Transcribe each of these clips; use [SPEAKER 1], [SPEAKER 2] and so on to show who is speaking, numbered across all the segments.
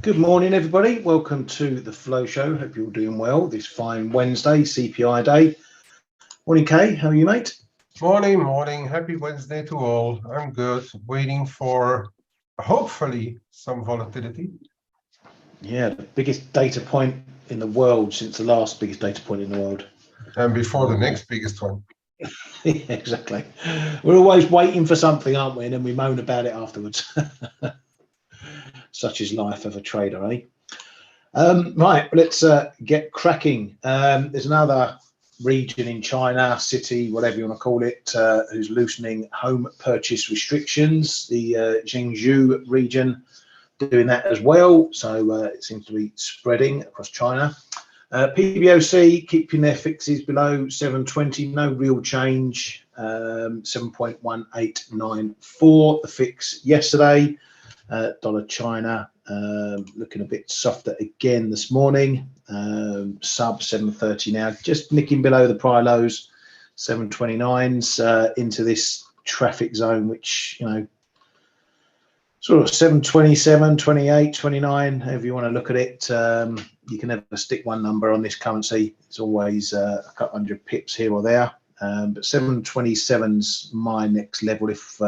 [SPEAKER 1] Good morning, everybody. Welcome to the Flow Show. Hope you're all doing well this fine Wednesday, CPI day. Morning, Kay. How are you, mate?
[SPEAKER 2] Morning. Happy Wednesday to all. I'm good. Waiting for hopefully some volatility.
[SPEAKER 1] Yeah, the biggest data point in the world since the last biggest data point in the world.
[SPEAKER 2] And before the next biggest one.
[SPEAKER 1] Yeah, exactly. We're always waiting for something, aren't we? And then we moan about it afterwards. Such is life of a trader, eh? Right, let's get cracking. There's another region in China, city, whatever you want to call it, who's loosening home purchase restrictions. The Zhengzhou region doing that as well. So it seems to be spreading across China. PBOC keeping their fixes below 720, no real change. 7.1894 the fix yesterday. Dollar China looking a bit softer again this morning. Sub 730 now, just nicking below the prior lows, 729s into this traffic zone, which, you know, sort of 727, 28, 29, however you want to look at it. You can never stick one number on this currency. It's always a couple hundred pips here or there. But 727's my next level. If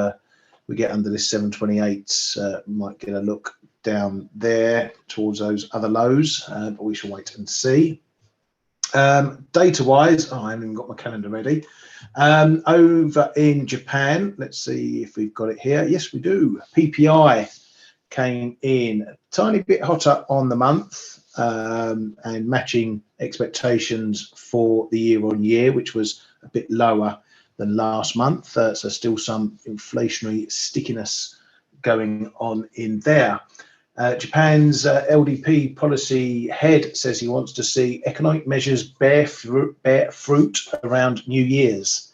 [SPEAKER 1] we get under this 728, might get a look down there towards those other lows, but we shall wait and see. Data wise, I haven't even got my calendar ready. Over in Japan, let's see if we've got it here. Yes, we do. PPI came in a tiny bit hotter on the month, and matching expectations for the year on year, which was a bit lower than last month. So still some inflationary stickiness going on in there. Japan's LDP policy head says he wants to see economic measures bear fruit around New Year's.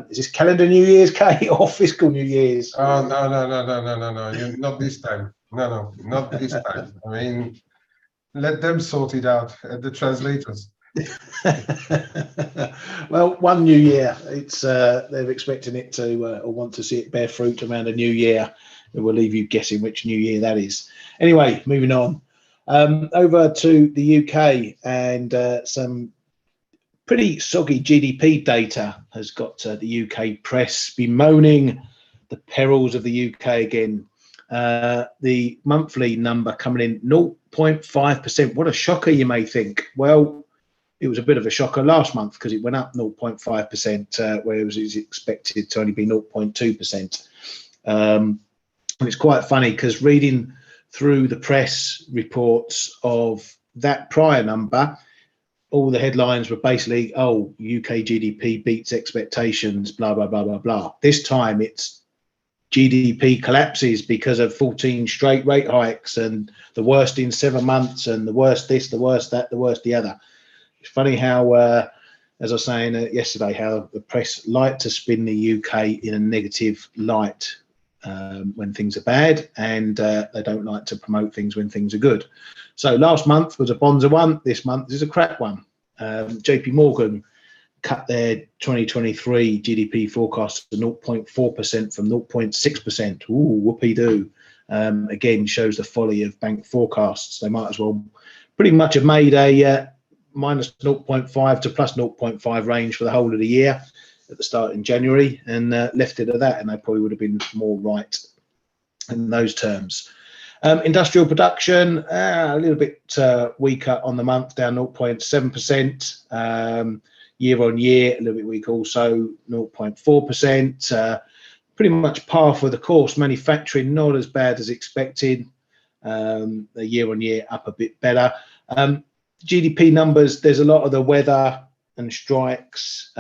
[SPEAKER 1] Is this calendar New Year's, Kate, or fiscal New Year's?
[SPEAKER 2] Oh, no. Not this time. No, not this time. I mean, let them sort it out, the translators.
[SPEAKER 1] Well, one new year. It's they're expecting it to or want to see it bear fruit around a new year. It will leave you guessing which new year that is. Anyway, moving on. Over to the UK, and some pretty soggy GDP data has got the UK press bemoaning the perils of the UK again. The monthly number coming in 0.5%. What a shocker, you may think. Well, it was a bit of a shocker last month because it went up 0.5%, whereas it was expected to only be 0.2%. And it's quite funny because reading through the press reports of that prior number, all the headlines were basically, oh, UK GDP beats expectations, blah, blah, blah, blah, blah. This time it's GDP collapses because of 14 straight rate hikes and the worst in 7 months and the worst this, the worst that, the worst the other. It's funny how, as I was saying yesterday, how the press like to spin the UK in a negative light when things are bad, and they don't like to promote things when things are good. So last month was a bonza one. This month is a crap one. JP Morgan cut their 2023 GDP forecast to 0.4% from 0.6%. Ooh, whoopee-doo. Again, shows the folly of bank forecasts. They might as well pretty much have made a minus 0.5 to plus 0.5 range for the whole of the year at the start in January, and left it at that, and they probably would have been more right in those terms. Industrial production, a little bit weaker on the month, down 0.7%. Year on year, a little bit weak also, 0.4%. Pretty much par for the course. Manufacturing, not as bad as expected. The year on year up a bit better. GDP numbers, there's a lot of the weather and strikes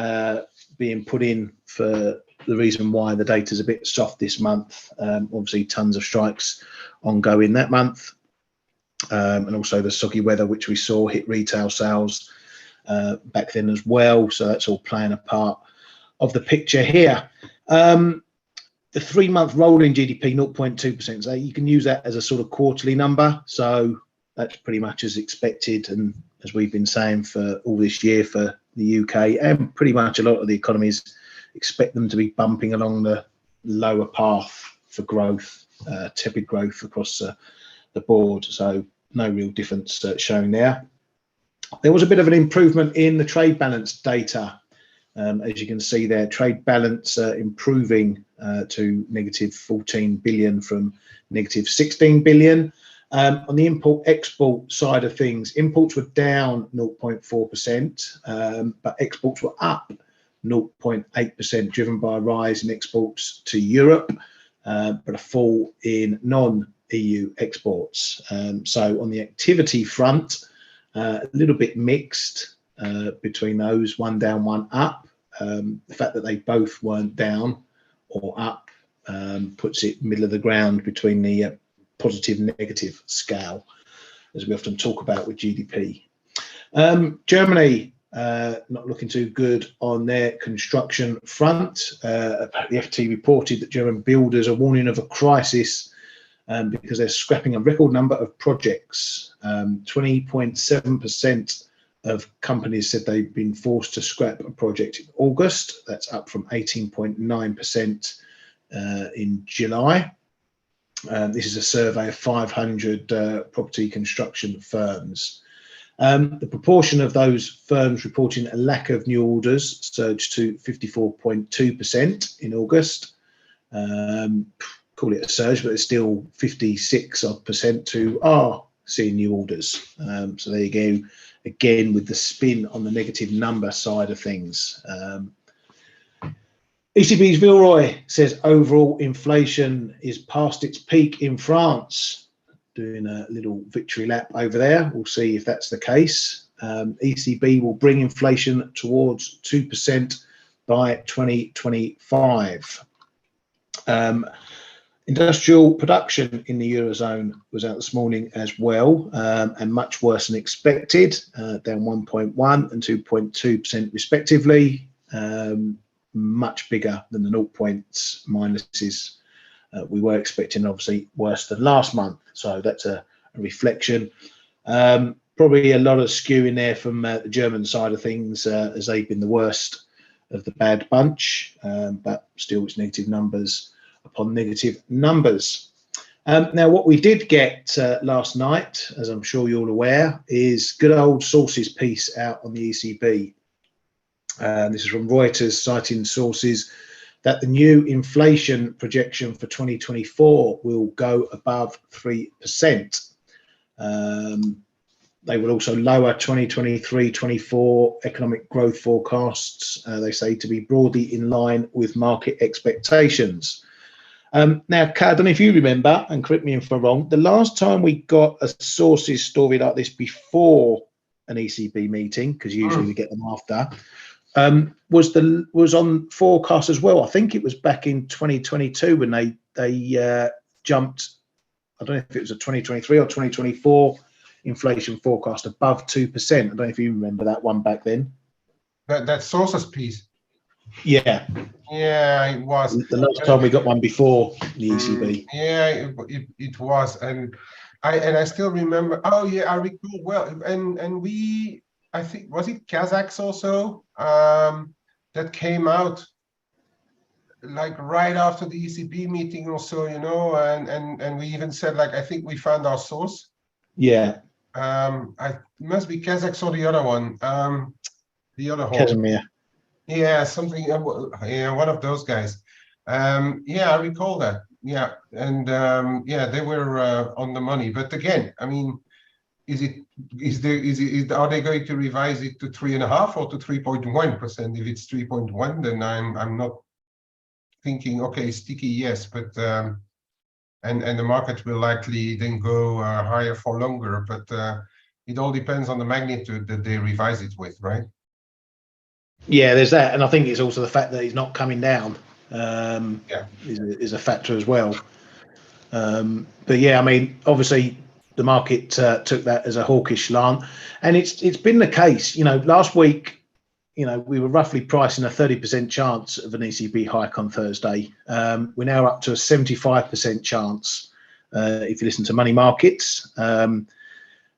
[SPEAKER 1] being put in for the reason why the data's a bit soft this month. Obviously, tons of strikes ongoing that month. And also the soggy weather, which we saw hit retail sales back then as well. So that's all playing a part of the picture here. The 3-month rolling GDP, 0.2%. So you can use that as a sort of quarterly number. So that's pretty much as expected, and as we've been saying for all this year for the UK, and pretty much a lot of the economies expect them to be bumping along the lower path for growth, tepid growth across the board. So no real difference shown there. There was a bit of an improvement in the trade balance data. As you can see there, trade balance improving to negative 14 billion from negative 16 billion. On the import-export side of things, imports were down 0.4%, but exports were up 0.8%, driven by a rise in exports to Europe, but a fall in non-EU exports. So on the activity front, a little bit mixed between those, one down, one up. The fact that they both weren't down or up puts it middle of the ground between the positive negative scale, as we often talk about with GDP. Germany not looking too good on their construction front. The FT reported that German builders are warning of a crisis because they're scrapping a record number of projects. 20.7% of companies said they've been forced to scrap a project in August. That's up from 18.9% in July. This is a survey of 500 property construction firms. The proportion of those firms reporting a lack of new orders surged to 54.2% in August. Call it a surge, but it's still 56% who are seeing new orders. So there you go, again with the spin on the negative number side of things. ECB's Villeroy says overall inflation is past its peak in France. Doing a little victory lap over there. We'll see if that's the case. ECB will bring inflation towards 2% by 2025. Industrial production in the Eurozone was out this morning as well, and much worse than expected, down 1.1 and 2.2% respectively. Much bigger than the 0 points minuses we were expecting, obviously worse than last month. So that's a reflection. Probably a lot of skew in there from the German side of things, as they've been the worst of the bad bunch, but still it's negative numbers upon negative numbers. Now, what we did get last night, as I'm sure you're all aware, is good old sources piece out on the ECB. This is from Reuters, citing sources that the new inflation projection for 2024 will go above 3%. They will also lower 2023-24 economic growth forecasts, they say, to be broadly in line with market expectations. Now, Kat, I don't know if you remember, and correct me if I'm wrong, the last time we got a sources story like this before an ECB meeting, because usually we get them after, was on forecast as well. I think it was back in 2022 when they jumped. I don't know if it was a 2023 or 2024 inflation forecast above 2%. I don't know if you remember that one back then.
[SPEAKER 2] That sources piece.
[SPEAKER 1] Yeah.
[SPEAKER 2] Yeah, it was.
[SPEAKER 1] The last time we got one before the ECB.
[SPEAKER 2] Yeah, it was, and I still remember. Oh yeah, I recall well. And we, I think, was it Kazakhs also that came out like right after the ECB meeting or so, you know, and we even said, like, I think we found our source.
[SPEAKER 1] Yeah.
[SPEAKER 2] I must be Kazakhs or the other one. The other one.
[SPEAKER 1] Casimir.
[SPEAKER 2] Yeah, something. Yeah, one of those guys. Yeah, I recall that. Yeah, and yeah, they were on the money. But again, I mean, are they going to revise it to 3.5 or to 3.1%? If it's 3.1, then I'm not thinking, okay, sticky, yes, but and the market will likely then go higher for longer. But it all depends on the magnitude that they revise it with, right?
[SPEAKER 1] Yeah, there's that, and I think it's also the fact that he's not coming down.
[SPEAKER 2] Yeah,
[SPEAKER 1] is a factor as well. But yeah, I mean, obviously the market took that as a hawkish slant, and it's been the case. You know, last week, you know, we were roughly pricing a 30% chance of an ECB hike on Thursday. We're now up to a 75% chance if you listen to money markets.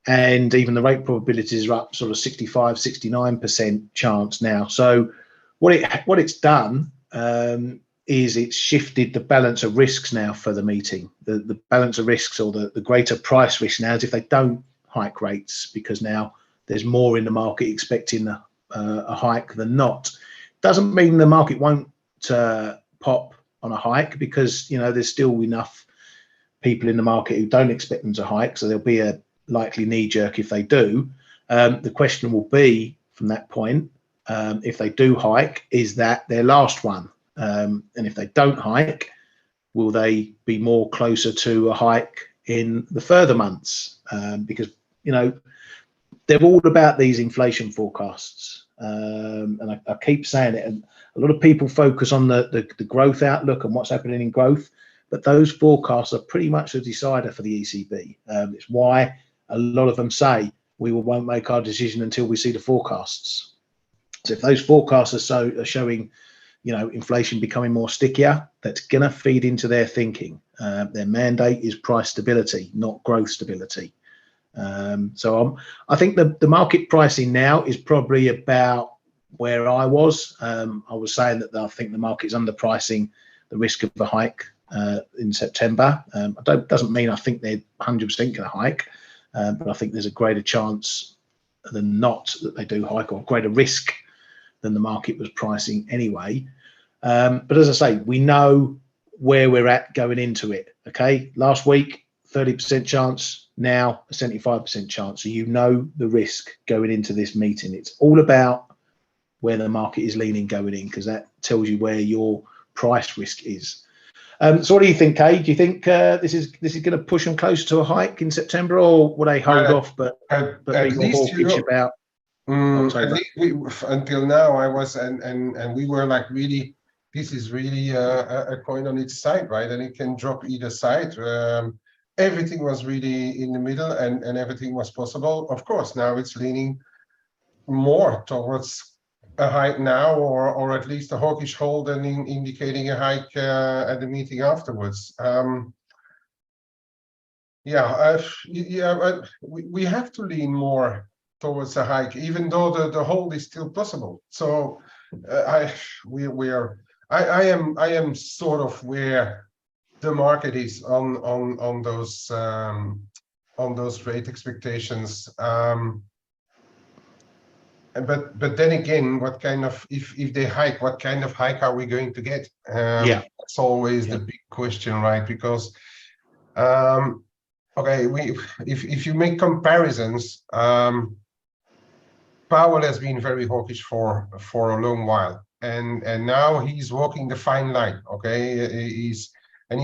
[SPEAKER 1] And even the rate probabilities are up sort of 65, 69% chance now. So what it's done is it's shifted the balance of risks now for the meeting. The balance of risks, or the greater price risk now, is if they don't hike rates, because now there's more in the market expecting a hike than not. Doesn't mean the market won't pop on a hike, because there's still enough people in the market who don't expect them to hike, so there'll be a likely knee jerk if they do. The question will be from that point, if they do hike, is that their last one? And if they don't hike, will they be more closer to a hike in the further months? Because they're all about these inflation forecasts, and I keep saying it, and a lot of people focus on the growth outlook and what's happening in growth, but those forecasts are pretty much a decider for the ECB. It's why a lot of them say we won't make our decision until we see the forecasts. So if those forecasts are showing inflation becoming more stickier, that's going to feed into their thinking. Their mandate is price stability, not growth stability. So I think the market pricing now is probably about where I was. I was saying that I think the market's underpricing the risk of a hike in September. Doesn't mean I think they're 100% going to hike, but I think there's a greater chance than not that they do hike, or greater risk than the market was pricing anyway. But as I say, we know where we're at going into it. Okay, last week 30% chance, now a 75% chance. So the risk going into this meeting. It's all about where the market is leaning going in, because that tells you where your price risk is. So what do you think, Kay? Do you think this is going to push them closer to a hike in September, or will they hold off but be more hawkish about October?
[SPEAKER 2] At least until now, I was and we were like, really, this is really a coin on its side, right? And it can drop either side. Everything was really in the middle, and everything was possible. Of course, now it's leaning more towards a hike now, or at least a hawkish hold, and indicating a hike at the meeting afterwards. We have to lean more towards a hike, even though the hold is still possible. So I am sort of where the market is on those rate expectations. But then again, what kind of, if they hike, what kind of hike are we going to get? That's always the big question, right? Because if you make comparisons, Powell has been very hawkish for a long while, and now he's walking the fine line. Okay, he's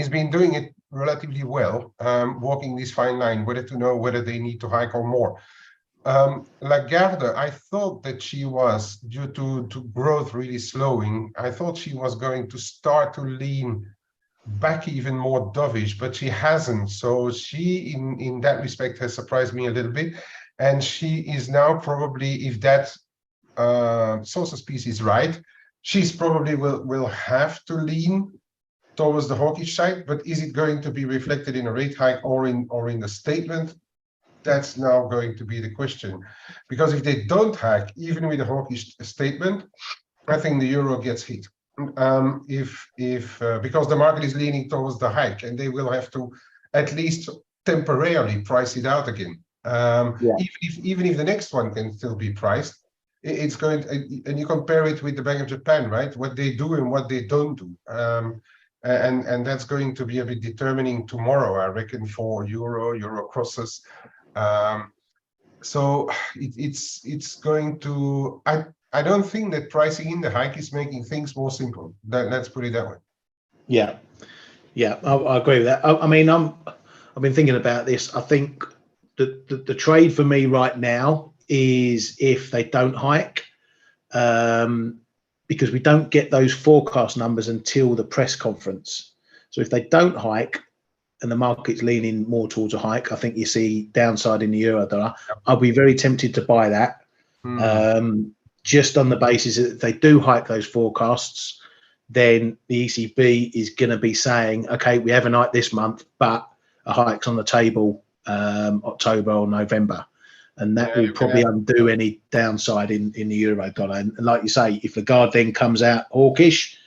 [SPEAKER 2] been doing it relatively well, walking this fine line, whether to know whether they need to hike or more. Lagarde, I thought that she was, due to growth really slowing, I thought she was going to start to lean back even more dovish, but she hasn't. So she, in that respect, has surprised me a little bit. And she is now probably, if that sources piece is right, she's probably will have to lean towards the hawkish side. But is it going to be reflected in a rate hike or in the statement? That's now going to be the question, because if they don't hike, even with a hawkish statement, I think the euro gets hit. Because the market is leaning towards the hike, and they will have to at least temporarily price it out again. Even if the next one can still be priced, it's going. And you compare it with the Bank of Japan, right? What they do and what they don't do. And that's going to be a bit determining tomorrow, I reckon, for euro crosses. So it's going to. I don't think that pricing in the hike is making things more simple. Let's put it that way.
[SPEAKER 1] Yeah, I agree with that. I mean, I've been thinking about this. I think the trade for me right now is if they don't hike, because we don't get those forecast numbers until the press conference. So if they don't hike and the market's leaning more towards a hike, I think you see downside in the euro dollar. I'll be very tempted to buy that, just on the basis that if they do hike those forecasts, then the ECB is going to be saying, okay, we have a hike this month, but a hike's on the table October or November. And that will probably undo any downside in the euro dollar. And like you say, if Lagarde then comes out hawkish,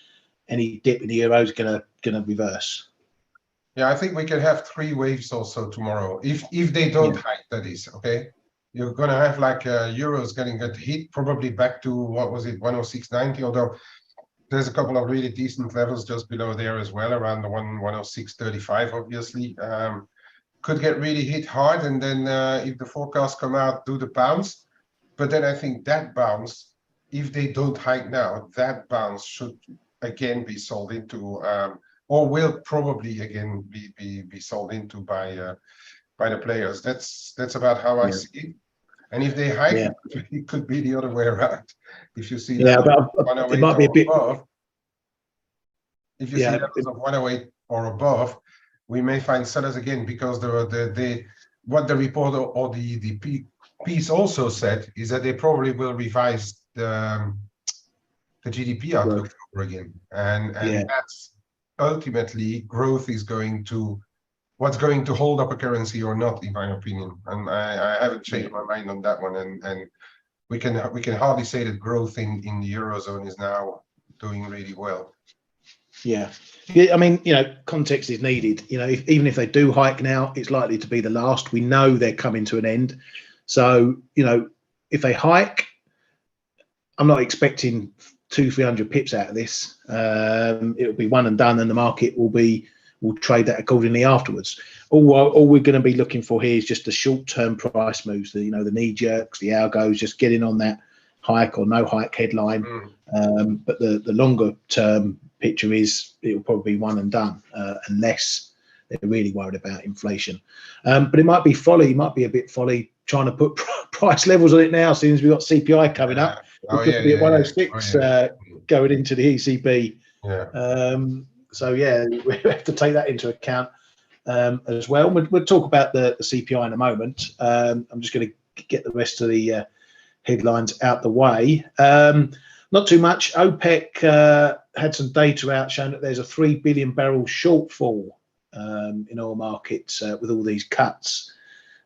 [SPEAKER 1] any dip in the euro is going to reverse.
[SPEAKER 2] Yeah, I think we can have 3 waves also tomorrow. If they don't hike, that is, okay? You're gonna have like euros getting hit probably back to, what was it, 106.90, although there's a couple of really decent levels just below there as well, around the 106.35, obviously. Could get really hit hard, and then if the forecasts come out, do the bounce. But then I think that bounce, if they don't hike now, that bounce should again be sold into, or will probably again be sold into by the players. That's about how I see it. And if they hike, it could be the other way around. If you see levels of 108
[SPEAKER 1] it might be a bit
[SPEAKER 2] above, if you see levels of 108 or above, we may find sellers again, because what the report or the piece also said is that they probably will revise the GDP outlook over again, and that's ultimately growth is going to what's going to hold up a currency or not, in my opinion. And I haven't changed my mind on that one. And we can hardly say that growth in the Eurozone is now doing really well.
[SPEAKER 1] Yeah, I mean, context is needed. Even if they do hike now, it's likely to be the last. We know they're coming to an end. So, if they hike, I'm not expecting 200-300 pips out of this. It'll be one and done, and the market will trade that accordingly afterwards. All we're going to be looking for here is just the short-term price moves. The knee jerks, the algos, just getting on that hike or no hike headline. But the longer term picture is it'll probably be one and done, unless they're really worried about inflation. But it might be folly, might be a bit folly trying to put price levels on it now, since we've got CPI coming up. It could be at 106 going into the ECB. So we have to take that into account as well. We'll talk about the CPI in a moment. I'm just going to get the rest of the headlines out the way. Not too much. OPEC had some data out showing that there's a 3 billion barrel shortfall in oil markets with all these cuts.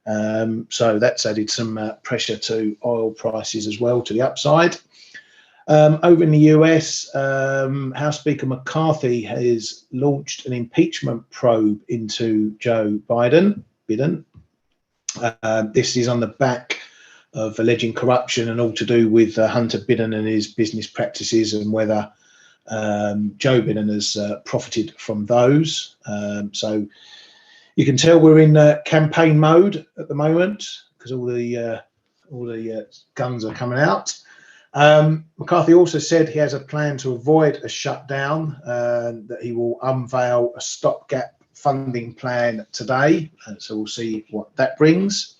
[SPEAKER 1] So that's added some pressure to oil prices as well, to the upside. Over in the US, House Speaker McCarthy has launched an impeachment probe into Joe Biden. This is on the back of alleging corruption and all to do with Hunter Biden and his business practices, and whether Joe Biden has profited from those. So you can tell we're in campaign mode at the moment, because all the guns are coming out. McCarthy also said he has a plan to avoid a shutdown, that he will unveil a stopgap funding plan today. So we'll see what that brings.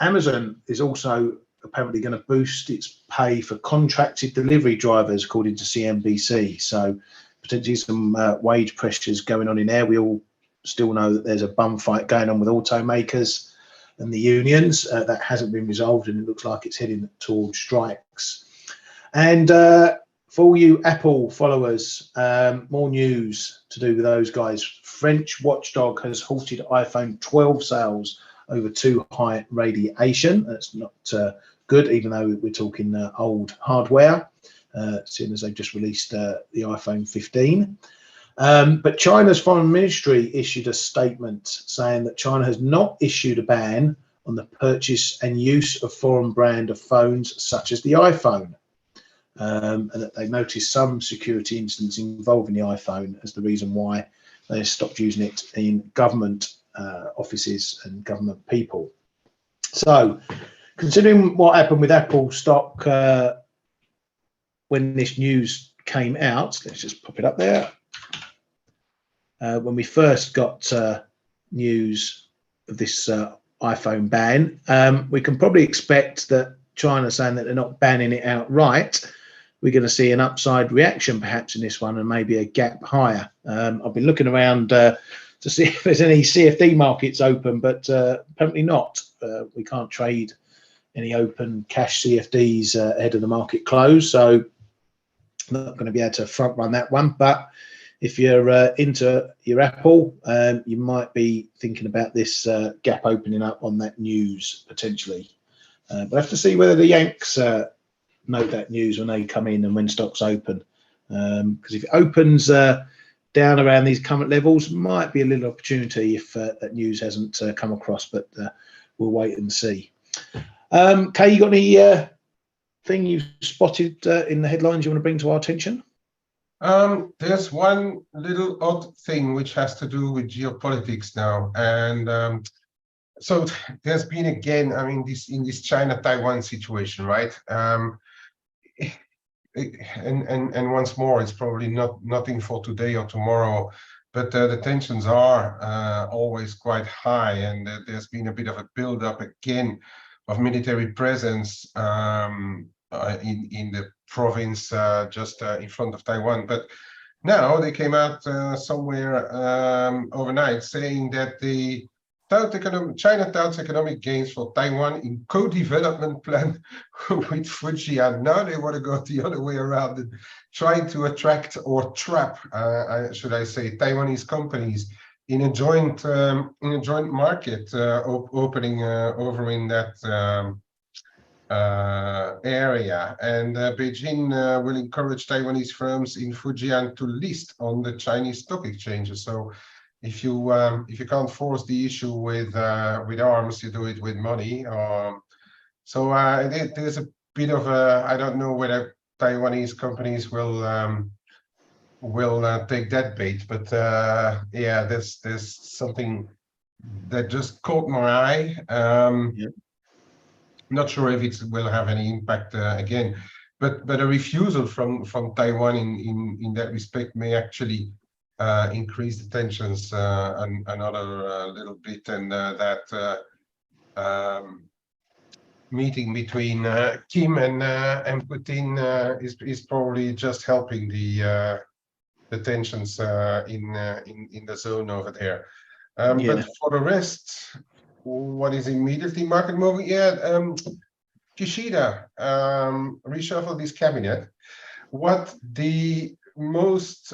[SPEAKER 1] Amazon is also apparently going to boost its pay for contracted delivery drivers, according to CNBC. So potentially some wage pressures going on in there. We all still know that there's a bum fight going on with automakers and the unions. That hasn't been resolved, and it looks like it's heading towards strikes. And for all you Apple followers, more news to do with those guys. French watchdog has halted iPhone 12 sales over too high radiation. That's not good, even though we're talking old hardware, seeing as they've just released the iPhone 15. But China's foreign ministry issued a statement saying that China has not issued a ban on the purchase and use of foreign brand of phones such as the iPhone, and that they noticed some security incidents involving the iPhone as the reason why they stopped using it in government offices and government people. So considering what happened with Apple stock when this news came out, let's just pop it up there. When we first got news of this iPhone ban, we can probably expect that China saying that they're not banning it outright. We're going to see an upside reaction perhaps in this one, and maybe a gap higher. I've been looking around to see if there's any CFD markets open, but apparently not. We can't trade any open cash CFDs ahead of the market close, so I'm not going to be able to front run that one. But if you're into your Apple, you might be thinking about this gap opening up on that news potentially. We'll have to see whether the Yanks note that news when they come in and when stocks open. Because if it opens down around these current levels might be a little opportunity if that news hasn't come across, but we'll wait and see. Kay, you got any thing you've spotted in the headlines you want to bring to our attention?
[SPEAKER 2] There's one little odd thing which has to do with geopolitics now, and so there's been again, I mean, this China-Taiwan situation, right? And once more, it's probably nothing for today or tomorrow, but the tensions are always quite high, and there's been a bit of a build-up again of military presence in the province just in front of Taiwan. But now they came out somewhere overnight saying that the China touts economic gains for Taiwan in co-development plan with Fujian. Now they want to go the other way around and trying to attract or trap, should I say, Taiwanese companies in a joint market opening over in that area. And Beijing will encourage Taiwanese firms in Fujian to list on the Chinese stock exchanges. So if you can't force the issue with arms, you do it with money. So there's a bit of a, I don't know whether Taiwanese companies will take that bait, but yeah, there's something that just caught my eye.
[SPEAKER 1] Yeah.
[SPEAKER 2] Not sure if it will have any impact again, but a refusal from Taiwan in that respect may actually increase the tensions another little bit, and that meeting between Kim and Putin is probably just helping the tensions in the zone over there.
[SPEAKER 1] Yeah.
[SPEAKER 2] But for the rest, what is immediately market moving? Yeah, Kishida reshuffled his cabinet. What the most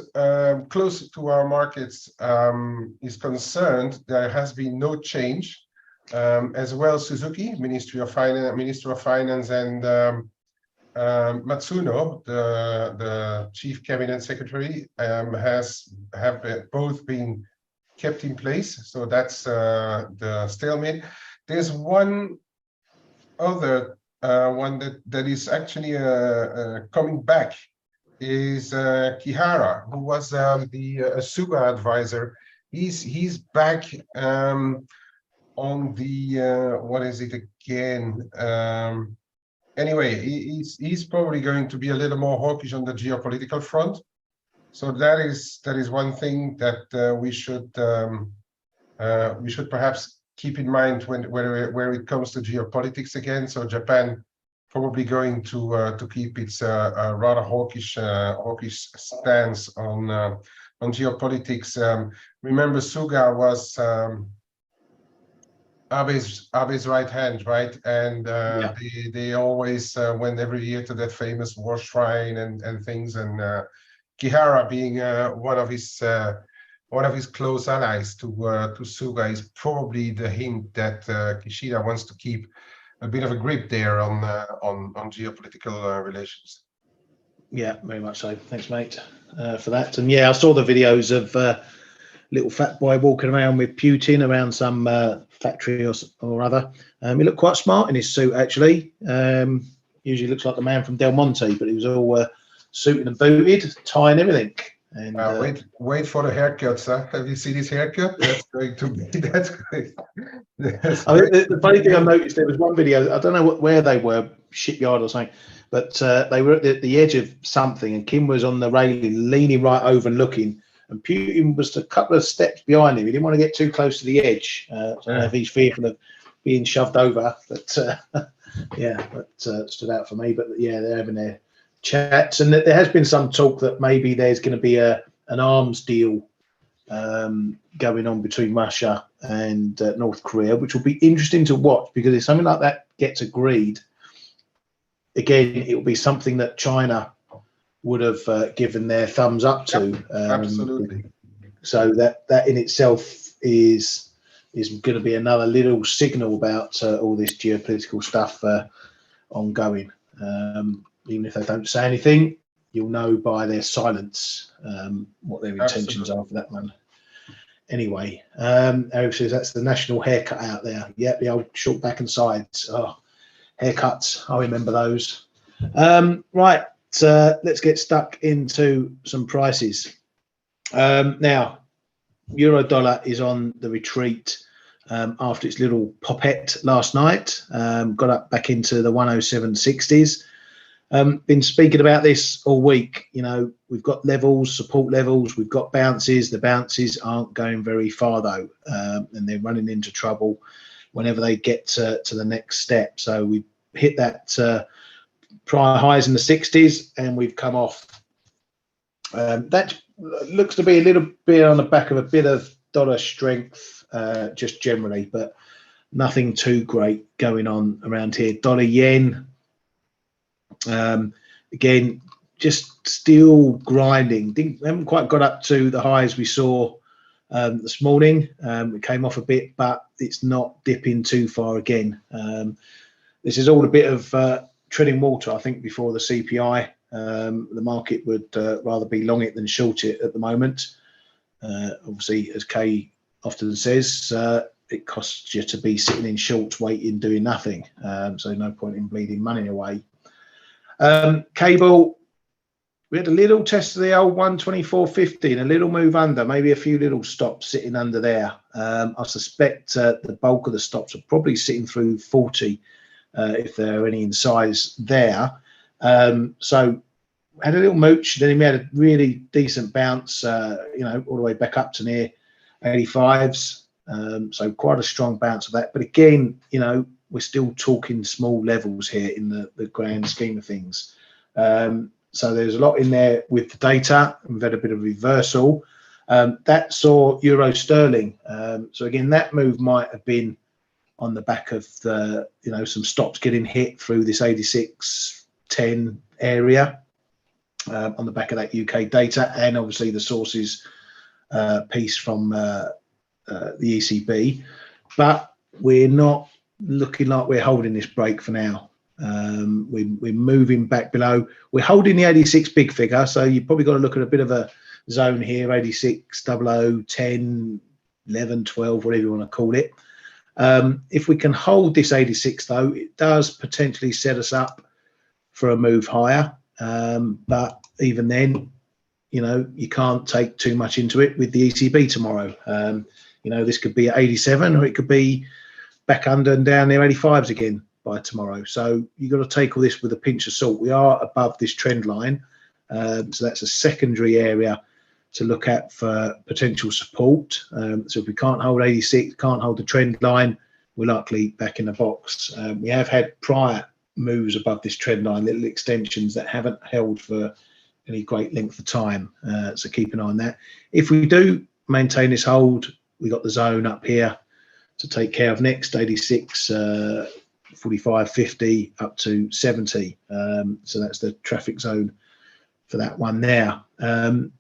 [SPEAKER 2] close to our markets is concerned, there has been no change. As well, Suzuki, Minister of Finance, and Matsuno, the Chief Cabinet Secretary, have both been kept in place. So that's the stalemate. There's one other one that is actually coming back, is Kihara, who was the Suga advisor. He's back on the what is it again? Anyway, he's probably going to be a little more hawkish on the geopolitical front. So that is one thing that we should perhaps keep in mind where it comes to geopolitics again. So Japan probably going to keep its rather hawkish stance on geopolitics. Remember, Suga was Abe's right hand, right? And
[SPEAKER 1] Yeah.
[SPEAKER 2] they always went every year to that famous war shrine and things. And Kihara, being one of his close allies to Suga, is probably the hint that Kishida wants to keep a bit of a grip there on geopolitical relations.
[SPEAKER 1] Yeah, very much so. Thanks, mate, for that. And yeah, I saw the videos of little fat boy walking around with Putin around some factory or other. He looked quite smart in his suit, actually. Usually looks like the man from Del Monte, but he was all suited and booted, tie and everything. And
[SPEAKER 2] wait for the haircuts, huh? Have you seen his haircut? That's going to be that's great.
[SPEAKER 1] I mean, the funny thing I noticed, there was one video, I don't know where they were, shipyard or something, but they were at the edge of something, and Kim was on the railing, leaning right over and looking, and Putin was a couple of steps behind him. He didn't want to get too close to the edge. I don't know if he's fearful of being shoved over, but yeah, that stood out for me. But yeah, they're having their chats, and there has been some talk that maybe there's going to be an arms deal going on between Russia and North Korea, which will be interesting to watch, because if something like that gets agreed, again, it will be something that China would have given their thumbs up to.
[SPEAKER 2] Yep, absolutely.
[SPEAKER 1] So that in itself is going to be another little signal about all this geopolitical stuff ongoing. Even if they don't say anything, you'll know by their silence what their intentions are for that one. Anyway, Eric says that's the national haircut out there. Yep, the old short back and sides. Oh, haircuts, I remember those. Right, let's get stuck into some prices. Now, euro dollar is on the retreat after its little popette last night. Got up back into the 107.60s. Been speaking about this all week. You know, we've got levels, support levels, we've got bounces. The bounces aren't going very far though, and they're running into trouble whenever they get to the next step. So we hit that prior highs in the 60s, and we've come off. That looks to be a little bit on the back of a bit of dollar strength, just generally, but nothing too great going on around here. Dollar yen. Again, just still grinding. We haven't quite got up to the highs we saw this morning. It came off a bit, but it's not dipping too far again. This is all a bit of treading water, I think, before the CPI. The market would rather be long it than short it at the moment. Obviously, as Kay often says, it costs you to be sitting in shorts, waiting, doing nothing. So no point in bleeding money away. Cable, we had a little test of the old 124.50 and a little move under, maybe a few little stops sitting under there. I suspect the bulk of the stops are probably sitting through 40 if there are any in size there. So had a little mooch, then we had a really decent bounce, you know, all the way back up to near 85s. So quite a strong bounce of that. But again, you know, we're still talking small levels here in the grand scheme of things. So there's a lot in there with the data. We've had a bit of reversal. That saw euro sterling. So again, that move might have been on the back of the, you know, some stops getting hit through this 86.10 area on the back of that UK data, and obviously the sources piece from the ECB. But we're not looking like we're holding this break for now. We're moving back below. We're holding the 86 big figure, so you've probably got to look at a bit of a zone here, 86, 00, 10, 11, 12, whatever you want to call it. If we can hold this 86 though, it does potentially set us up for a move higher. But even then, you know, you can't take too much into it with the ECB tomorrow. You know, this could be at 87, or it could be back under and down near 85s again by tomorrow. So you've got to take all this with a pinch of salt. We are above this trend line. So that's a secondary area to look at for potential support. So if we can't hold 86, can't hold the trend line, we're likely back in the box. We have had prior moves above this trend line, little extensions that haven't held for any great length of time. So keep an eye on that. If we do maintain this hold, we got the zone up here to take care of next, 86, 45, 50 up to 70. So that's the traffic zone for that one there.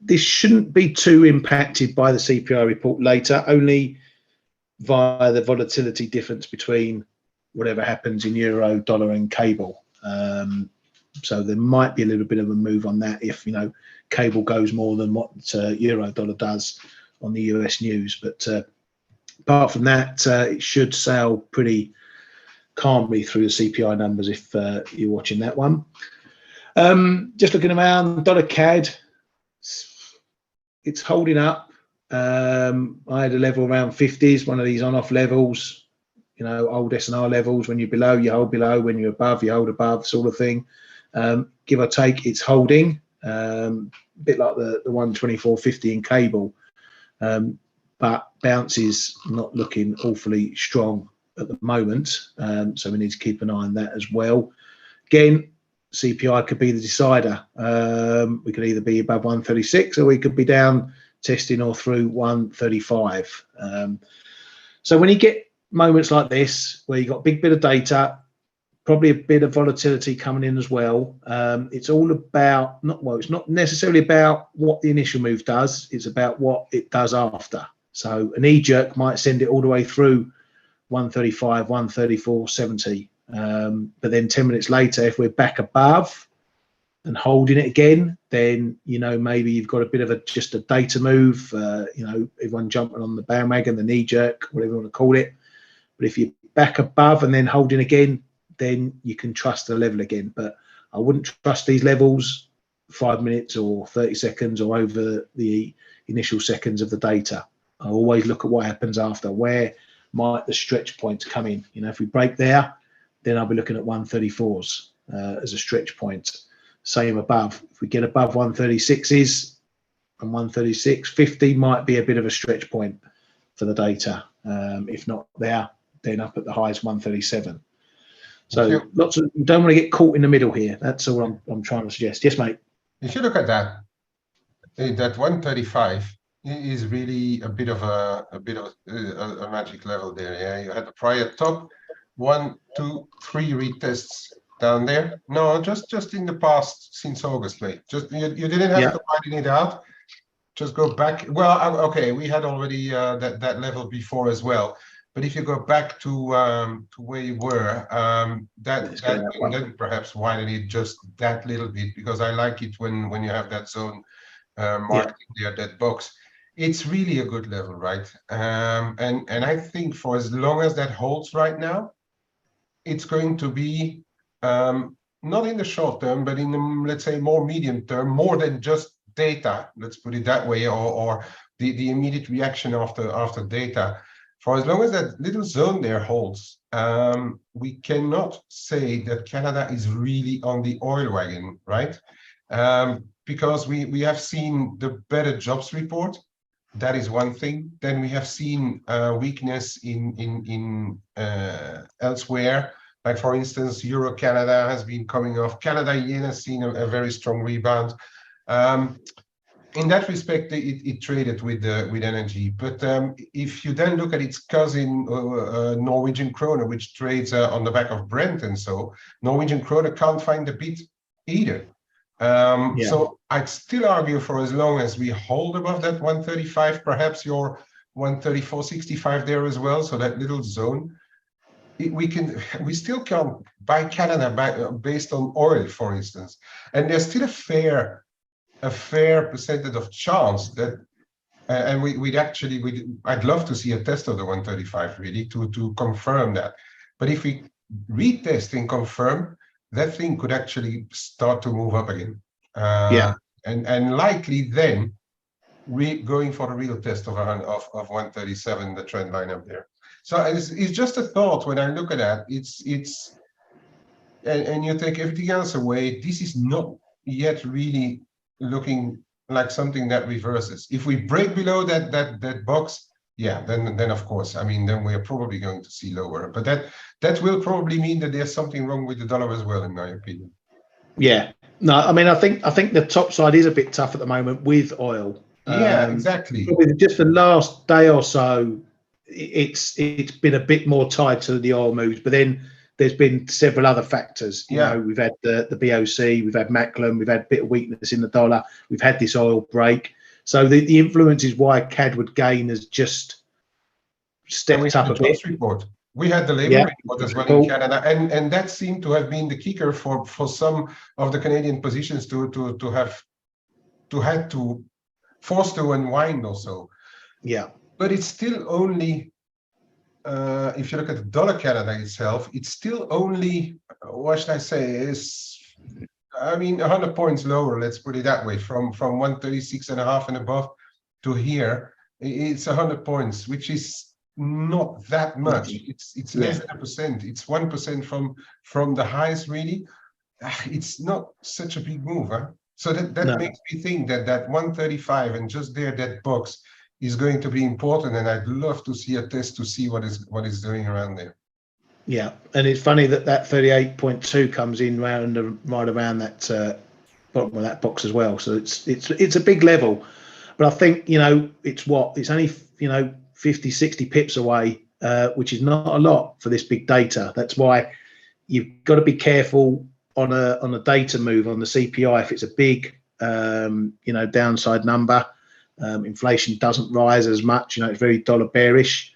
[SPEAKER 1] This shouldn't be too impacted by the CPI report later, only via the volatility difference between whatever happens in euro, dollar and cable. So there might be a little bit of a move on that if, you know, cable goes more than what euro dollar does on the US news. But apart from that, it should sail pretty calmly through the CPI numbers if you're watching that one. Just looking around, dollar CAD, it's holding up. I had a level around 50s, one of these on-off levels, you know, old S&R levels. When you're below, you hold below. When you're above, you hold above, sort of thing. Give or take, it's holding. A bit like the 124.50 in cable. But bounce is not looking awfully strong at the moment. So we need to keep an eye on that as well. Again, CPI could be the decider. We could either be above 136 or we could be down testing or through 135. So when you get moments like this where you've got a big bit of data, probably a bit of volatility coming in as well, it's all about, it's not necessarily about what the initial move does, it's about what it does after. So a knee jerk might send it all the way through 135, 134, 70. But then 10 minutes later, if we're back above, and holding it again, then, you know, maybe you've got a bit of just a data move, you know, everyone jumping on the bandwagon, the knee jerk, whatever you want to call it. But if you're back above and then holding again, then you can trust the level again. But I wouldn't trust these levels 5 minutes or 30 seconds or over the initial seconds of the data. I always look at what happens after. Where might the stretch points come in? You know, if we break there, then I'll be looking at 134s as a stretch point. Same above. If we get above 136s and 136.50 might be a bit of a stretch point for the data. If not there, then up at the highest 137. So lots of, you don't want to get caught in the middle here. That's all I'm trying to suggest. Yes, mate.
[SPEAKER 2] If you look at that 135 is really a bit of a magic level there. Yeah, you had the prior top 1, 2, 3 retests down there. No, just in the past since August, mate. Just you didn't have to widen it out. Just go back. Well, okay, we had already that level before as well. But if you go back to where you were, then perhaps widen it just that little bit, because I like it when you have that zone marked there, that box. It's really a good level, right? And I think for as long as that holds right now, it's going to be not in the short term, but in the, let's say, more medium term, more than just data, let's put it that way, or the immediate reaction after data. For as long as that little zone there holds, we cannot say that Canada is really on the oil wagon, right? Because we have seen the better jobs report. That is one thing. Then we have seen weakness in elsewhere. Like, for instance, Euro Canada has been coming off. Canada yen has seen a very strong rebound. In that respect, it traded with energy. But if you then look at its cousin, Norwegian krone, which trades on the back of Brent, and so Norwegian krone can't find the bid either. So I'd still argue, for as long as we hold above that 135, perhaps your 134.65 there as well, so that little zone, we still can't buy Canada based on oil, for instance. And there's still a fair percentage of chance that, and I'd love to see a test of the 135 really to confirm that. But if we retest and confirm, that thing could actually start to move up again. And likely then going for the real test of 137, the trend line up there. So it's just a thought when I look at that. And you take everything else away, this is not yet really looking like something that reverses. If we break below that box, then of course, I mean, then we're probably going to see lower. But that will probably mean that there's something wrong with the dollar as well, in my opinion.
[SPEAKER 1] Yeah. No, I mean, I think the top side is a bit tough at the moment with oil.
[SPEAKER 2] Yeah, exactly.
[SPEAKER 1] Probably just the last day or so, it's been a bit more tied to the oil moves, but then there's been several other factors. You know, we've had the BOC, we've had Macklin, we've had a bit of weakness in the dollar, we've had this oil break. So the influence is why CAD gain has just stepped up a bit.
[SPEAKER 2] Report. We had the labor report as well in Canada, and that seemed to have been the kicker for some of the Canadian positions to have to force to unwind also. Yeah. But it's still only, if you look at the dollar Canada itself, it's still only, what should I say, I mean, 100 points lower, let's put it that way, from 136.5 and above to here. It's 100 points, which is not that much. It's less than 1%. It's 1% from the highs, really. It's not such a big move, huh? So that makes me think that 135 and just there, that box is going to be important, and I'd love to see a test to see what is doing around there. Yeah, and it's funny that 38.2 comes in right around that bottom of that box as well. So it's a big level, but I think, you know, it's only, you know, 50, 60 pips away, which is not a lot for this big data. That's why you've got to be careful on a data move on the CPI. If it's a big, you know, downside number, inflation doesn't rise as much. You know, it's very dollar bearish.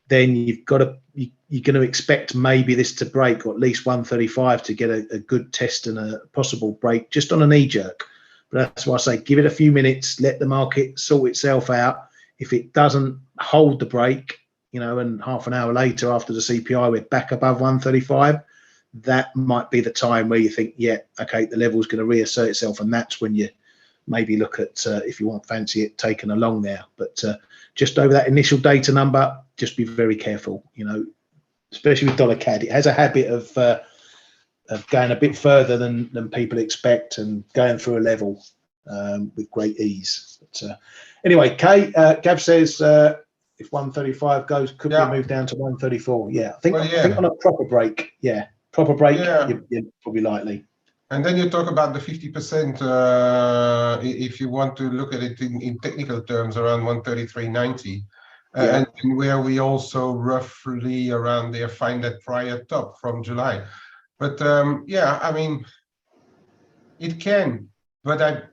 [SPEAKER 1] then you've got to you're going to expect maybe this to break, or at least 135 to get a good test and a possible break just on a knee jerk. But that's why I say give it a few minutes, let the market sort itself out. If it doesn't hold the break, you know, and half an hour later after the CPI we're back above 135, that might be the time where you think, yeah, okay, the level's going to reassert itself, and that's when you maybe look at if you want fancy it taken along there. But just over that initial data number, just be very careful, you know, especially with dollar CAD. It has a habit of going a bit further than people expect and going through a level with great ease. But anyway, Gav says if 135 goes, could we move down to 134? Yeah, I think on a proper break, you're probably likely.
[SPEAKER 2] And then you talk about the 50%, if you want to look at it in technical terms, around 133.90, and where we also roughly around there find that prior top from July. But yeah, I mean, it can, but I'd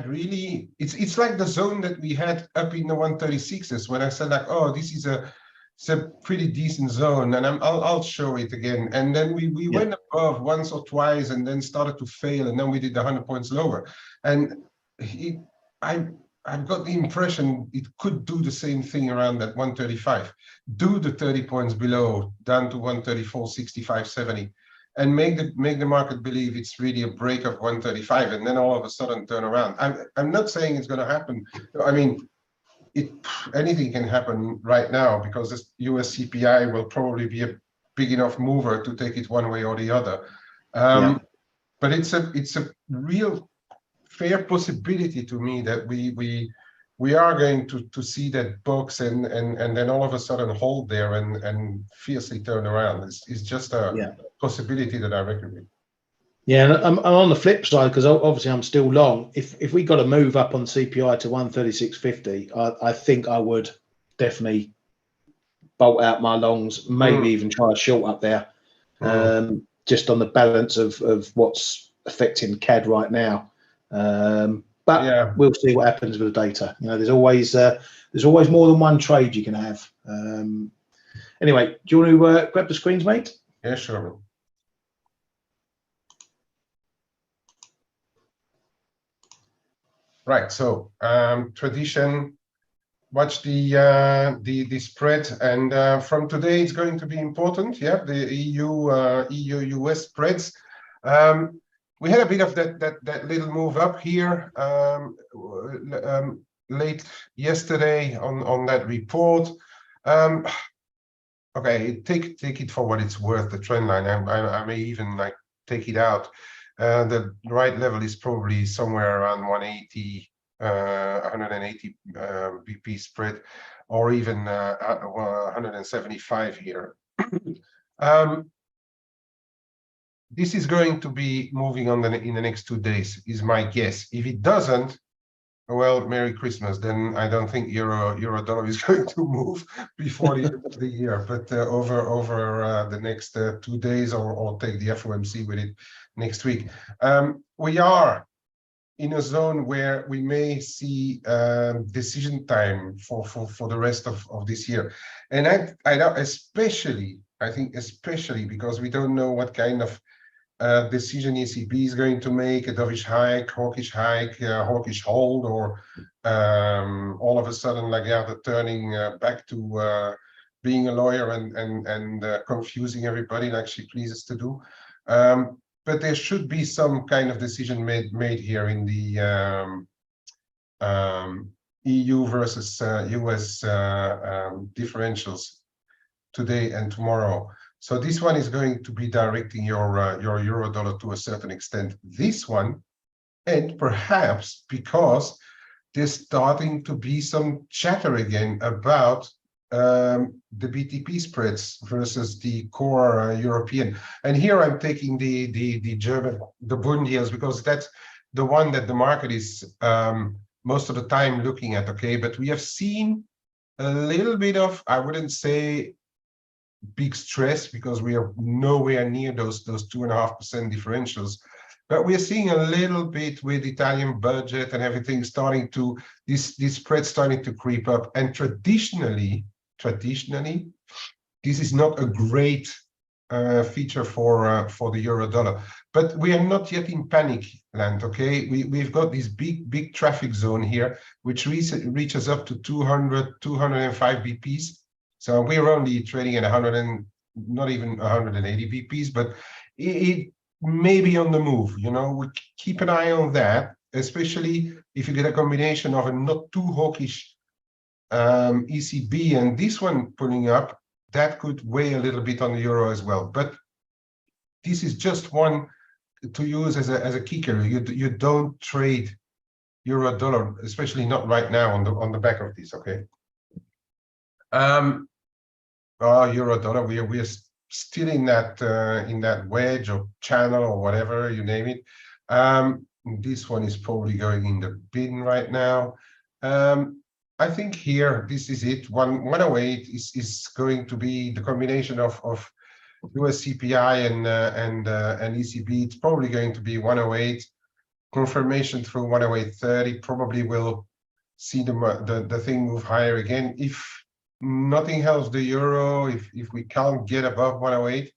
[SPEAKER 2] really, it's like the zone that we had up in the 136s when I said like, oh, this is it's a pretty decent zone, and I'll show it again. And then we went above once or twice, and then started to fail, and then we did 100 points lower. And I've got the impression it could do the same thing around that 135, do the 30 points below, down to 134.65, 70. And make the market believe it's really a break of 135, and then all of a sudden turn around. I'm not saying it's going to happen. I mean, anything can happen right now, because this US CPI will probably be a big enough mover to take it one way or the other. But it's a real fair possibility to me that we are going to see that box and then all of a sudden hold there and fiercely turn around. It's just a possibility that I reckon.
[SPEAKER 1] Yeah, and I'm on the flip side, because obviously I'm still long. If we got a move up on CPI to 136.50, I think I would definitely bolt out my longs, maybe even try a short up there, just on the balance of what's affecting CAD right now. But we'll see what happens with the data. You know, there's always more than one trade you can have. Anyway, do you want to grab the screens, mate?
[SPEAKER 2] Yeah, sure. Right. So tradition. Watch the spread, and from today it's going to be important. Yeah, the EU-US spreads. We had a bit of that little move up here late yesterday on that report. Okay, take it for what it's worth. The trend line, I may even like take it out. The right level is probably somewhere around 180. 180 BP spread, or even 175 here. This is going to be moving on in the next 2 days, is my guess. If it doesn't, well, Merry Christmas. Then I don't think euro dollar is going to move before the end of the year. But over the next 2 days, or take the FOMC with it next week. We are in a zone where we may see decision time for the rest of this year. And I think especially because we don't know what kind of decision ECB is going to make, a dovish hike, hawkish hike, hawkish hold, or all of a sudden, like, they're turning back to being a lawyer and confusing everybody like she pleases to do. But there should be some kind of decision made here in the EU versus US differentials today and tomorrow. So this one is going to be directing your euro dollar to a certain extent. This one, and perhaps because there's starting to be some chatter again about the BTP spreads versus the core European. And here I'm taking the German, the Bund yields, because that's the one that the market is most of the time looking at. Okay, but we have seen a little bit of, I wouldn't say big stress, because we are nowhere near those 2.5% differentials. But we're seeing a little bit with Italian budget and everything starting to, this spread starting to creep up. And traditionally, traditionally, this is not a great feature for the euro dollar. But we are not yet in panic land, okay? We've got this big traffic zone here, which reaches up to 205 BPs. So we're only trading at 100 and not even 180 BPs, but it may be on the move. You know, we keep an eye on that, especially if you get a combination of a not too hawkish ECB and this one pulling up. That could weigh a little bit on the euro as well. But this is just one to use as a kicker. You don't trade euro dollar, especially not right now on the back of this. Okay. Euro dollar, we are still in that wedge or channel or whatever you name it. This one is probably going in the bin right now. I think here, this is it. 108 is going to be the combination of US CPI and ECB. It's probably going to be 108. Confirmation through 108.30 probably will see the thing move higher again. If nothing helps the euro, if we can't get above 108,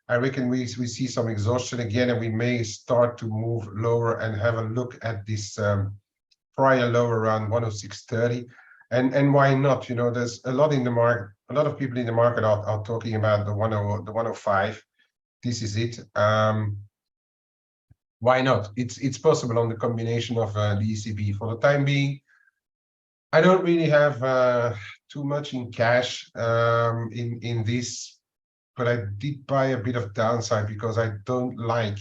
[SPEAKER 2] I reckon we see some exhaustion again, and we may start to move lower and have a look at this prior low around 106.30. And why not? You know, there's a lot in the market. A lot of people in the market are talking about the 105. This is it. Why not? It's possible on the combination of the ECB. For the time being, I don't really have too much in cash in this, but I did buy a bit of downside because I don't like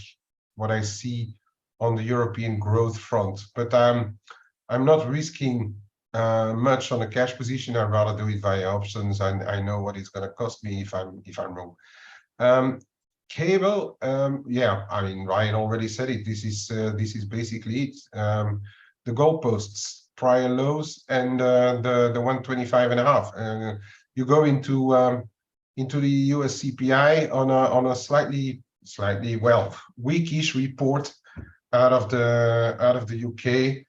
[SPEAKER 2] what I see on the European growth front. But I'm not risking much on a cash position. I'd rather do it via options. I know what it's going to cost me if I'm wrong. Cable, yeah, I mean, Ryan already said it. This is basically it. The goalposts, prior lows, and the 125.5. You go into the US CPI on a slightly well weakish report out of the UK.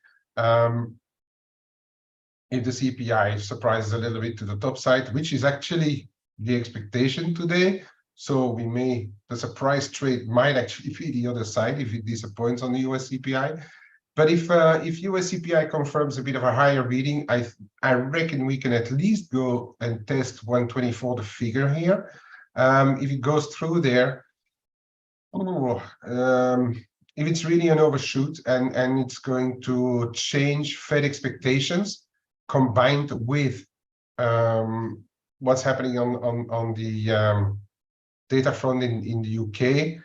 [SPEAKER 2] If the CPI surprises a little bit to the top side, which is actually the expectation today, so the surprise trade might actually be the other side if it disappoints on the US CPI. But if US CPI confirms a bit of a higher reading, I reckon we can at least go and test 124, the figure here. If it goes through there, if it's really an overshoot and it's going to change Fed expectations, combined with what's happening on the data front in the UK,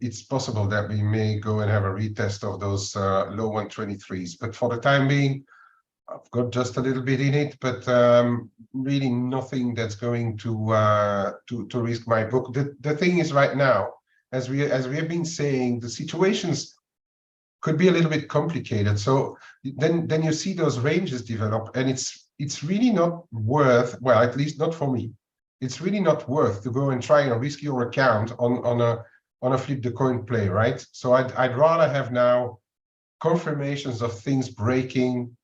[SPEAKER 2] it's possible that we may go and have a retest of those low 123s. But for the time being, I've got just a little bit in it, but really nothing that's going to risk my book. The thing is, right now, as we have been saying, the situations could be a little bit complicated. So then you see those ranges develop, and it's really not worth, well, at least not for me, it's really not worth to go and try and risk your account on a flip the coin play, right? So I'd rather have now confirmations of things breaking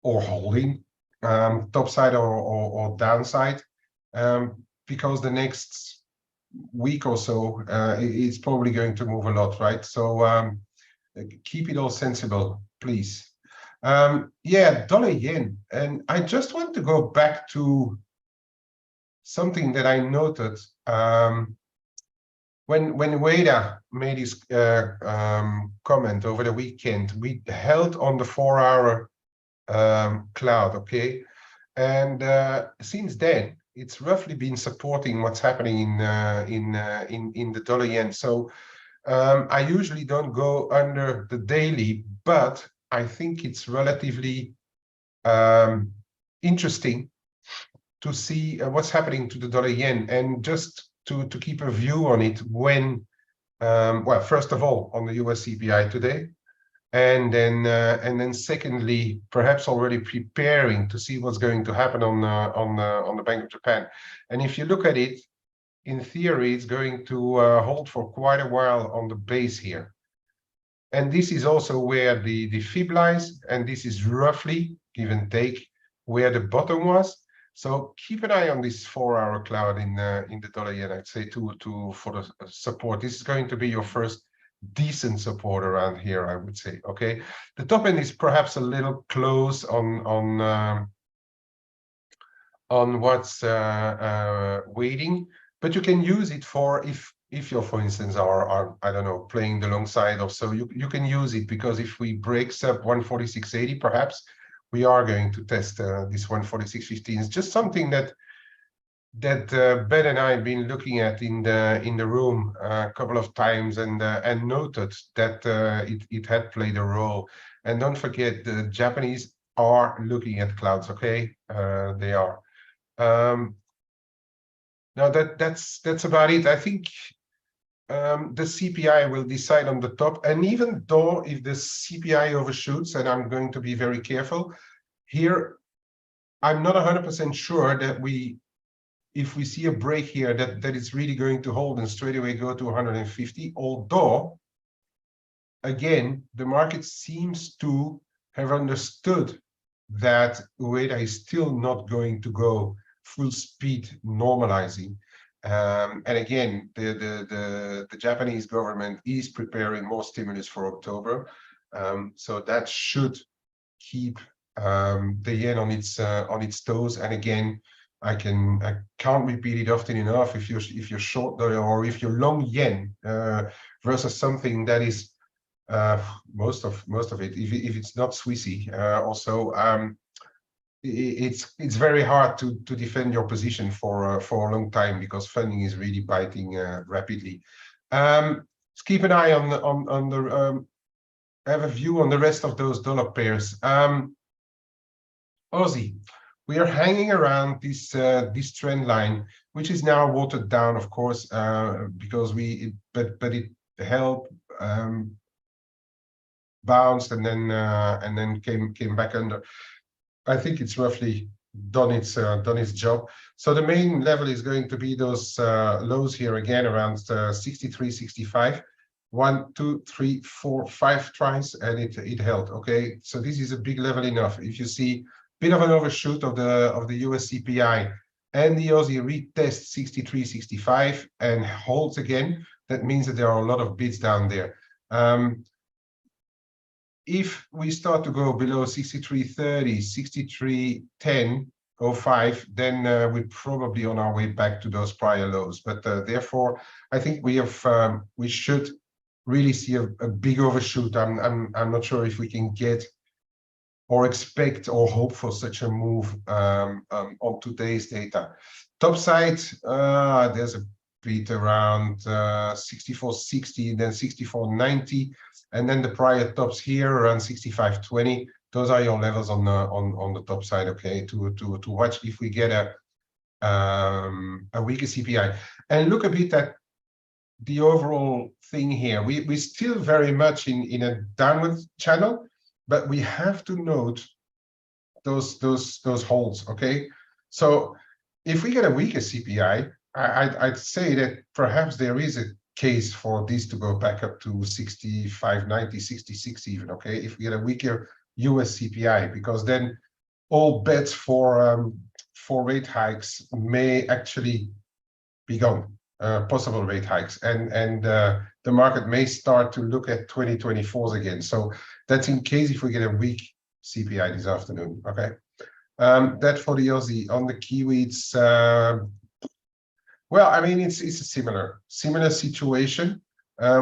[SPEAKER 2] or holding, top side or downside, because the next week or so it's probably going to move a lot, right? So keep it all sensible, please. Yeah, dollar yen, and I just want to go back to something that I noted when Wada made his comment over the weekend. We held on the 4-hour cloud, okay, and since then it's roughly been supporting what's happening in the dollar yen. So I usually don't go under the daily, but I think it's relatively interesting to see what's happening to the dollar yen, and just to keep a view on it when, well, first of all, on the US CPI today, and then secondly, perhaps already preparing to see what's going to happen on the Bank of Japan. And if you look at it, in theory, it's going to hold for quite a while on the base here. And this is also where the fib lies, and this is roughly, give and take, where the bottom was. So keep an eye on this 4-hour cloud in the dollar yen. I'd say for the support. This is going to be your first decent support around here, I would say. Okay, the top end is perhaps a little close on what's waiting, but you can use it for if you're, for instance, are I don't know, playing the long side or so, you can use it, because if we break sub 146.80, perhaps we are going to test this 146.15. It's just something that Ben and I have been looking at in the room a couple of times, and noted that it had played a role. And don't forget, the Japanese are looking at clouds. Okay, they are. Now that's about it. I think the CPI will decide on the top, and even though if the CPI overshoots, and I'm going to be very careful here, I'm not 100% sure that if we see a break here, that it's really going to hold and straight away go to 150. Although, again, the market seems to have understood that UEDA is still not going to go full speed normalizing. And again, the Japanese government is preparing more stimulus for October. So that should keep the yen on its toes. And again, I can't repeat it often enough. If you're short or if you're long yen versus something that is most of it, if it's not Swissy, also it's very hard to defend your position for a long time, because funding is really biting rapidly. Let's keep an eye on the have a view on the rest of those dollar pairs. Aussie, we are hanging around this this trend line, which is now watered down, of course, because but it held, bounced, and then came back under. I think it's roughly done its job. So the main level is going to be those lows here again around 63, 65. 1, 2, 3, 4, 5 tries, and it held. Okay, so this is a big level enough. If you see bit of an overshoot of the US CPI and the Aussie retest 63, 65 and holds again, that means that there are a lot of bids down there. If we start to go below 63.30, 63.10, 05, then we're probably on our way back to those prior lows. But therefore, I think we should really see a big overshoot. I'm not sure if we can get or expect or hope for such a move on today's data. Top side, there's a bit around 64.60, then 64.90, and then the prior tops here around 65.20. Those are your levels on the top side. Okay, to watch if we get a weaker CPI. And look a bit at the overall thing here. We're still very much in a downward channel, but we have to note those holds. Okay, so if we get a weaker CPI, I'd say that perhaps there is a case for this to go back up to 65.90, 66 even. Okay, if we get a weaker US CPI, because then all bets for rate hikes may actually be gone. Possible rate hikes, and the market may start to look at 2024s again. So that's in case if we get a weak CPI this afternoon. Okay, that for the Aussie. On the Kiwi, it's well, I mean, it's a similar situation.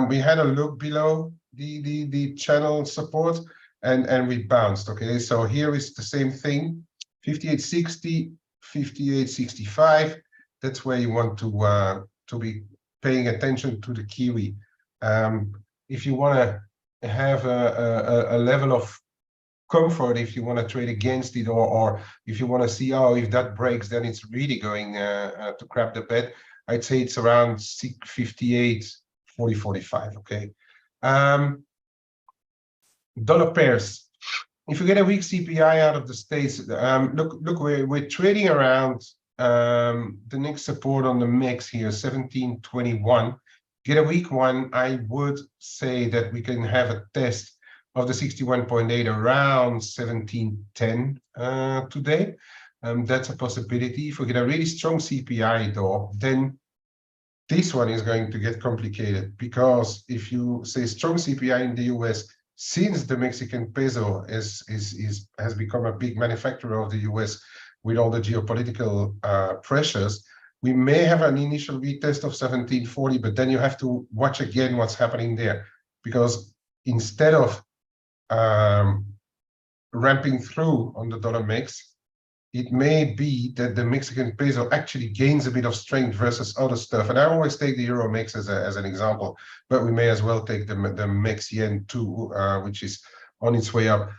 [SPEAKER 2] We had a look below the channel support, and we bounced. Okay, so here is the same thing: 58.60, 58.65. That's where you want to be paying attention to the Kiwi. If you want to have a level of comfort, if you want to trade against it, or if you want to see, oh, if that breaks, then it's really going to crap the bed, I'd say it's around 58, 40, 45. Okay. Dollar pairs. If you get a weak CPI out of the States, look, we're trading around the next support on the mix here, 17.21. Get a weak one, I would say that we can have a test of the 61.8 around 17.10 today. That's a possibility. If we get a really strong CPI though, then this one is going to get complicated, because if you say strong CPI in the US, since the Mexican peso has become a big manufacturer of the US with all the geopolitical pressures, we may have an initial retest of 1740, but then you have to watch again what's happening there, because instead of ramping through on the dollar mix, it may be that the Mexican peso actually gains a bit of strength versus other stuff. And I always take the euro mix as an example, but we may as well take the mex yen too, which is on its way up.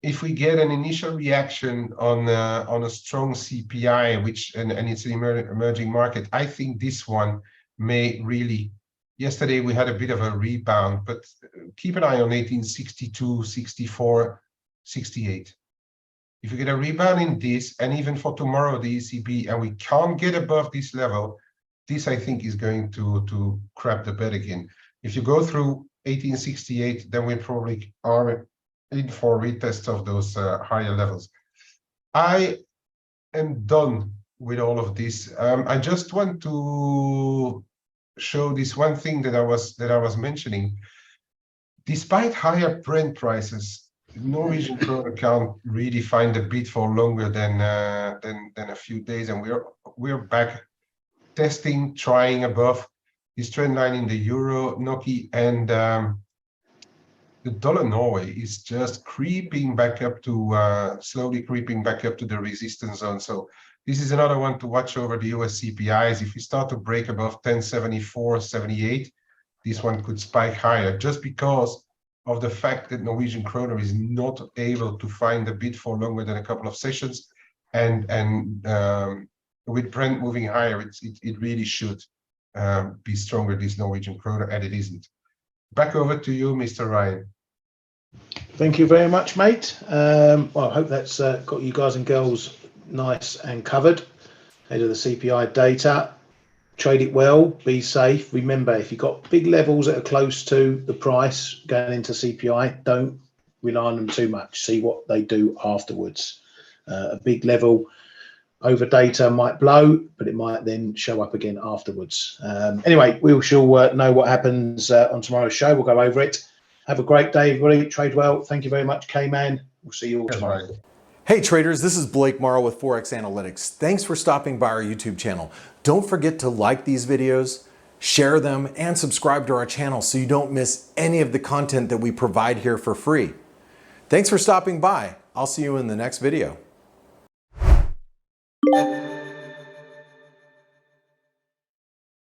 [SPEAKER 2] If we get an initial reaction on a strong CPI, and it's an emerging market, I think this one may really. Yesterday we had a bit of a rebound, but keep an eye on 1862, 64, 68. If you get a rebound in this, and even for tomorrow, the ECB, and we can't get above this level, this I think is going to crap the bed again. If you go through 1868, then we probably are in for retests of those higher levels. I am done with all of this. I just want to show this one thing that I was mentioning. Despite higher Brent prices, Norwegian kroner can't really find a bid for longer than a few days, and we're back testing, trying above this trend line in the euro, NOK, and the dollar Norway is just creeping back up to slowly creeping back up to the resistance zone. So this is another one to watch over the US CPIs. If we start to break above 1074, 78, this one could spike higher, just because of the fact that Norwegian kroner is not able to find a bid for longer than a couple of sessions, and with Brent moving higher, it really should be stronger, this Norwegian kroner, and it isn't. Back over to you, Mr. Ryan.
[SPEAKER 1] Thank you very much, mate. Well, I hope that's got you guys and girls nice and covered ahead of the CPI data. Trade it well, be safe. Remember, if you've got big levels that are close to the price going into CPI, don't rely on them too much. See what they do afterwards. A big level over data might blow, but it might then show up again afterwards. Anyway, we shall know what happens on tomorrow's show. We'll go over it. Have a great day, everybody. Trade well. Thank you very much, K-Man. We'll see you all tomorrow.
[SPEAKER 2] Right.
[SPEAKER 3] Hey traders, this is Blake Morrow with ForexAnalytix. Thanks for stopping by our YouTube channel. Don't forget to like these videos, share them, and subscribe to our channel so you don't miss any of the content that we provide here for free. Thanks for stopping by. I'll see you in the next video.